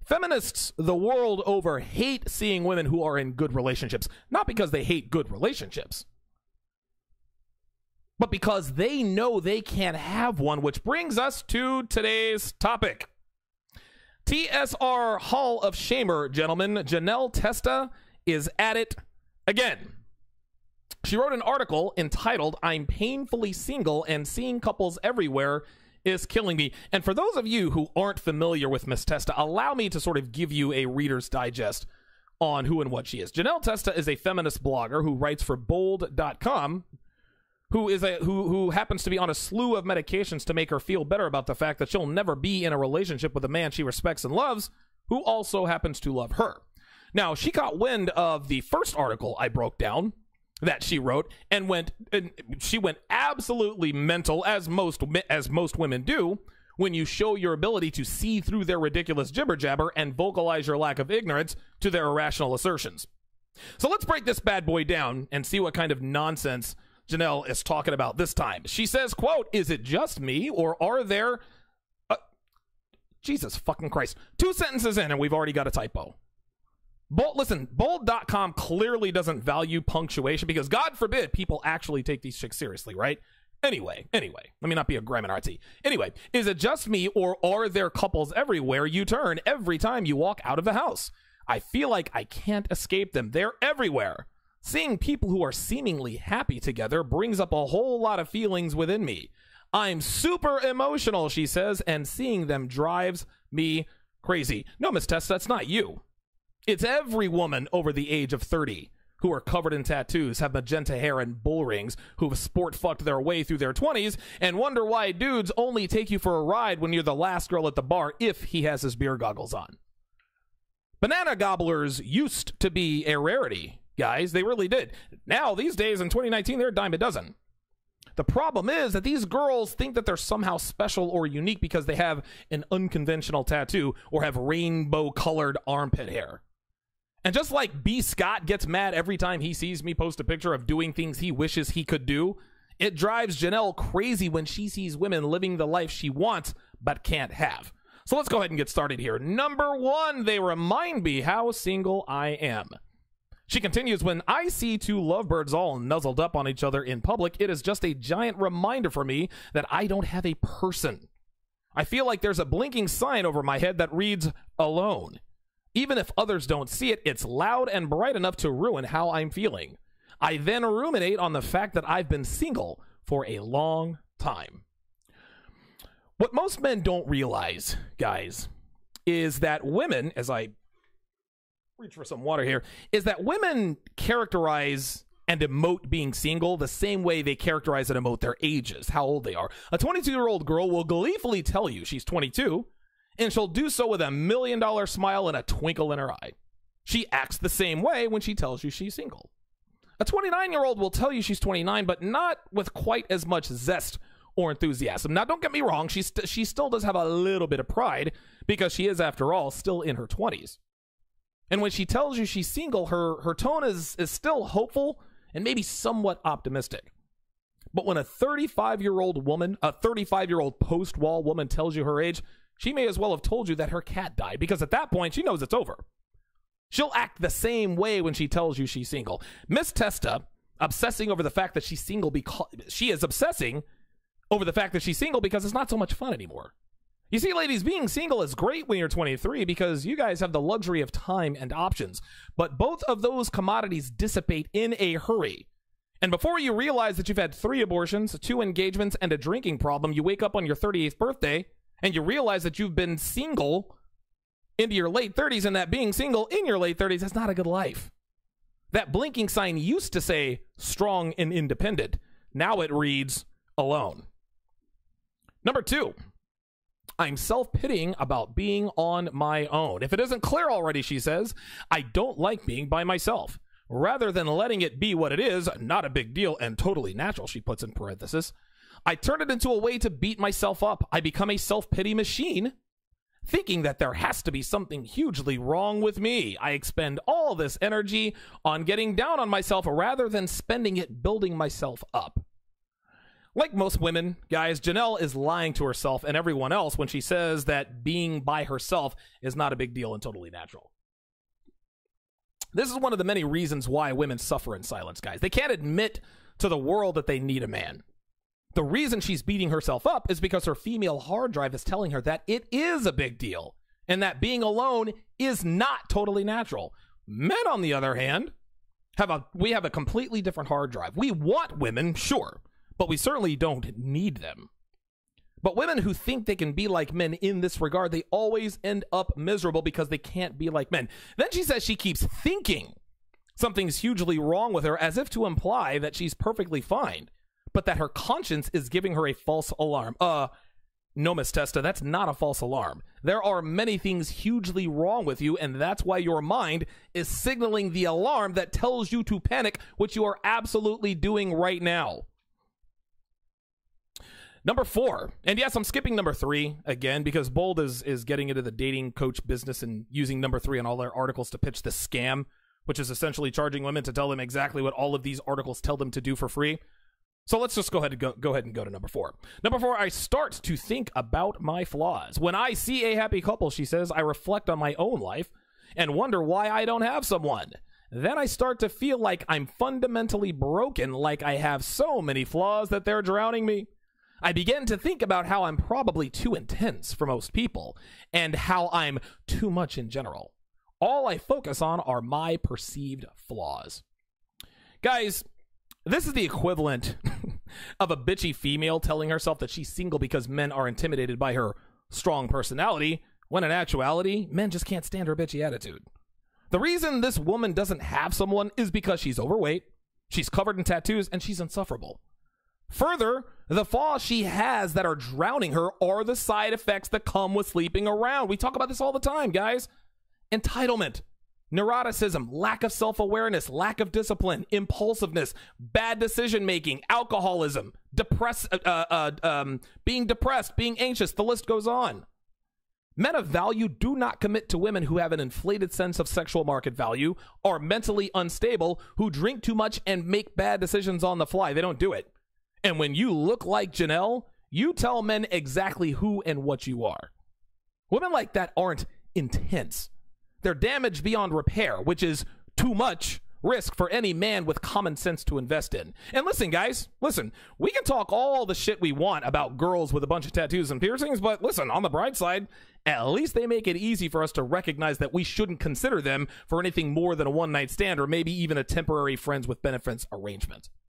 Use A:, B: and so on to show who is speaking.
A: Feminists the world over hate seeing women who are in good relationships, not because they hate good relationships, but because they know they can't have one, which brings us to today's topic. TSR Hall of Shamer, gentlemen. Janelle Testa is at it again. She wrote an article entitled, "I'm Painfully Single and Seeing Couples Everywhere is Killing Me." And for those of you who aren't familiar with Miss Testa, allow me to sort of give you a Reader's Digest on who and what she is. Janelle Testa is a feminist blogger who writes for bold.com, who happens to be on a slew of medications to make her feel better about the fact that she'll never be in a relationship with a man she respects and loves, who also happens to love her. Now, she caught wind of the first article I broke down that she wrote, and she went absolutely mental, as most women do, when you show your ability to see through their ridiculous jibber jabber and vocalize your lack of ignorance to their irrational assertions. So let's break this bad boy down and see what kind of nonsense Janelle is talking about this time. She says, quote, "Is it just me, or are there..." Jesus fucking Christ. 2 sentences in and we've already got a typo. Listen, bold.com clearly doesn't value punctuation because, God forbid, people actually take these chicks seriously, right? Anyway, let me not be a grammar Nazi. Anyway, is it just me, or are there couples everywhere you turn every time you walk out of the house? I feel like I can't escape them. They're everywhere. Seeing people who are seemingly happy together brings up a whole lot of feelings within me. I'm super emotional," she says, "and seeing them drives me crazy." No, Miss Tess, that's not you. It's every woman over the age of 30 who are covered in tattoos, have magenta hair and bull rings, who've sport-fucked their way through their 20s, and wonder why dudes only take you for a ride when you're the last girl at the bar if he has his beer goggles on. Banana gobblers used to be a rarity, guys. They really did. Now, these days in 2019, they're a dime a dozen. The problem is that these girls think that they're somehow special or unique because they have an unconventional tattoo or have rainbow-colored armpit hair. And just like B. Scott gets mad every time he sees me post a picture of doing things he wishes he could do, it drives Janelle crazy when she sees women living the life she wants but can't have. So let's go ahead and get started here. Number 1, they remind me how single I am. She continues, "When I see 2 lovebirds all nuzzled up on each other in public, it is just a giant reminder for me that I don't have a person. I feel like there's a blinking sign over my head that reads, 'Alone.' Even if others don't see it, it's loud and bright enough to ruin how I'm feeling. I then ruminate on the fact that I've been single for a long time." What most men don't realize, guys, is that women, as I reach for some water here, is that women characterize and emote being single the same way they characterize and emote their ages, how old they are. A 22-year-old girl will gleefully tell you she's 22, and she'll do so with a $1 million smile and a twinkle in her eye. She acts the same way when she tells you she's single. A 29-year-old will tell you she's 29, but not with quite as much zest or enthusiasm. Now, don't get me wrong, she still does have a little bit of pride because she is, after all, still in her 20s. And when she tells you she's single, her tone is still hopeful and maybe somewhat optimistic. But when a 35-year-old woman, a 35-year-old post-wall woman tells you her age, she may as well have told you that her cat died, because at that point, she knows it's over. She'll act the same way when she tells you she's single. Miss Testa, obsessing over the fact that she's single because she is obsessing over the fact that she's single because it's not so much fun anymore. You see, ladies, being single is great when you're 23 because you guys have the luxury of time and options. But both of those commodities dissipate in a hurry. And before you realize that you've had 3 abortions, 2 engagements, and a drinking problem, you wake up on your 38th birthday and you realize that you've been single into your late 30s, and that being single in your late 30s is not a good life. That blinking sign used to say strong and independent. Now it reads alone. Number 2. I'm self-pitying about being on my own. If it isn't clear already, she says, I don't like being by myself. Rather than letting it be what it is, not a big deal and totally natural, she puts in parenthesis, I turn it into a way to beat myself up. I become a self-pity machine, thinking that there has to be something hugely wrong with me. I expend all this energy on getting down on myself rather than spending it building myself up. Like most women, guys, Janelle is lying to herself and everyone else when she says that being by herself is not a big deal and totally natural. This is one of the many reasons why women suffer in silence, guys. They can't admit to the world that they need a man. The reason she's beating herself up is because her female hard drive is telling her that it is a big deal and that being alone is not totally natural. Men, on the other hand, have a completely different hard drive. We want women, sure, but we certainly don't need them. But women who think they can be like men in this regard, they always end up miserable because they can't be like men. Then she says she keeps thinking something's hugely wrong with her, as if to imply that she's perfectly fine, but that her conscience is giving her a false alarm. No, Miss Testa, that's not a false alarm. There are many things hugely wrong with you, and that's why your mind is signaling the alarm that tells you to panic, which you are absolutely doing right now. Number 4, and yes, I'm skipping number 3 again because Bold is getting into the dating coach business and using number 3 on all their articles to pitch the scam, which is essentially charging women to tell them exactly what all of these articles tell them to do for free. So let's just go ahead and go to number 4. Number 4, I start to think about my flaws. When I see a happy couple, she says, I reflect on my own life and wonder why I don't have someone. Then I start to feel like I'm fundamentally broken, like I have so many flaws that they're drowning me. I begin to think about how I'm probably too intense for most people and how I'm too much in general. All I focus on are my perceived flaws. Guys, this is the equivalent of a bitchy female telling herself that she's single because men are intimidated by her strong personality, when in actuality, men just can't stand her bitchy attitude. The reason this woman doesn't have someone is because she's overweight, she's covered in tattoos, and she's insufferable. Further, the flaws she has that are drowning her are the side effects that come with sleeping around. We talk about this all the time, guys. Entitlement, neuroticism, lack of self-awareness, lack of discipline, impulsiveness, bad decision-making, alcoholism, being depressed, being anxious, the list goes on. Men of value do not commit to women who have an inflated sense of sexual market value, are mentally unstable, who drink too much and make bad decisions on the fly. They don't do it. And when you look like Janelle, you tell men exactly who and what you are. Women like that aren't intense. They're damaged beyond repair, which is too much risk for any man with common sense to invest in. And listen, guys, listen, we can talk all the shit we want about girls with a bunch of tattoos and piercings, but listen, on the bright side, at least they make it easy for us to recognize that we shouldn't consider them for anything more than a one-night stand or maybe even a temporary friends with benefits arrangement.